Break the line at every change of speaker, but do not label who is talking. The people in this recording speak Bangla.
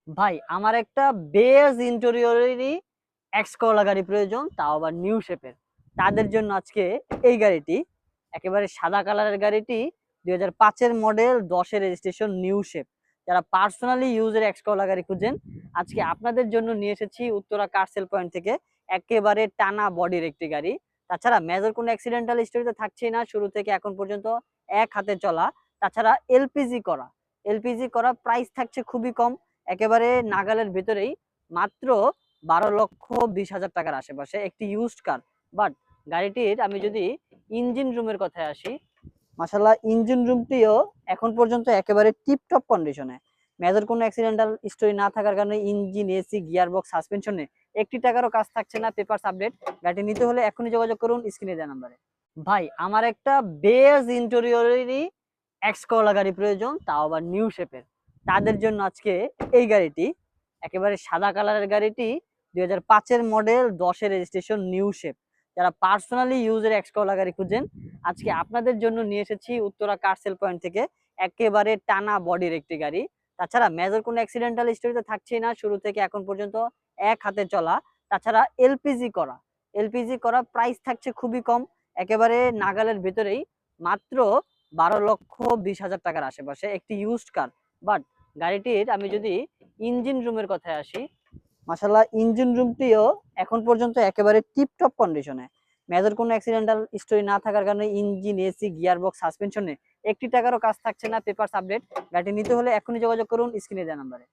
ভাই আমার একটা বেজ ইন্টেরিয়রেরই এক্স করলা গাড়ি প্রয়োজন, তাও আবার নিউ শেপের। তাদের জন্য আজকে এই গাড়িটি, একেবারে সাদা কালারের গাড়িটি, 2005-এর মডেল, 10-এর রেজিস্ট্রেশন, নিউ শেপ। যারা পার্সোনালি ইউজের এক্স করলা গাড়ি খুঁজেন, আজকে আপনাদের জন্য নিয়ে এসেছি উত্তরা কার সেল পয়েন্ট থেকে একেবারে টানা বডির একটি গাড়ি। তাছাড়া মেজর কোনো অ্যাক্সিডেন্টাল স্টোরি তো থাকছেই না, শুরু থেকে এখন পর্যন্ত এক হাতে চলা। তাছাড়া এলপিজি করা প্রাইস থাকছে খুবই কম, একেবারে নাগালের ভিতরেই, মাত্র 12,20,000 টাকার আশেপাশে একটি ইউজড কার। বাট গাড়িটির আমি যদি ইঞ্জিন রুমের কথায় আসি, মাশাআল্লাহ ইঞ্জিন রুমটিও এখন পর্যন্ত একেবারে টিপটপ কন্ডিশনে। মেজর কোনো অ্যাক্সিডেন্টাল স্টোরি না থাকার কারণে ইঞ্জিন, এসি, গিয়ার বক্স, সাসপেনশনে একটি টাকারও কাজ থাকছে না। Papers update. গাড়িটি নিতে হলে এখনই যোগাযোগ করুন স্ক্রিনে দেওয়া নাম্বারে। ভাই আমার একটা বেজ ইন্টেরিয়রেরই এক্স করলা গাড়ি প্রয়োজন, তাও আবার নিউ শেপের। তাদের জন্য আজকে এই গাড়িটি, একেবারে সাদা কালারের গাড়িটি, 2005-এর মডেল, 10-এর রেজিস্ট্রেশন, নিউ শেপ। যারা পার্সোনালি ইউজের এক্স করলা গাড়ি খুঁজেন, আজকে আপনাদের জন্য নিয়ে এসেছি উত্তরা কার সেল পয়েন্ট থেকে একেবারে টানা বডির একটি গাড়ি। তাছাড়া মেজর কোনো অ্যাক্সিডেন্টাল স্টোরি তো থাকছেই না, শুরু থেকে এখন পর্যন্ত এক হাতে চলা। তাছাড়া এলপিজি করা প্রাইস থাকছে খুবই কম, একেবারে নাগালের ভিতরেই, মাত্র 12,20,000 টাকার আশেপাশে একটি ইউজড কার। বাট গাড়িটির আমি যদি ইঞ্জিন রুমের কথায় আসি, মাশাআল্লাহ ইঞ্জিন রুমটিও এখন পর্যন্ত একেবারে টিপটপ কন্ডিশনে। মেজর কোনো অ্যাক্সিডেন্টাল স্টোরি না থাকার কারণে ইঞ্জিন, এসি, গিয়ার বক্স, সাসপেনশনে একটি টাকারও কাজ থাকছে না। Papers update. গাড়িটি নিতে হলে এখনই যোগাযোগ করুন স্ক্রিনে দেওয়া নাম্বারে।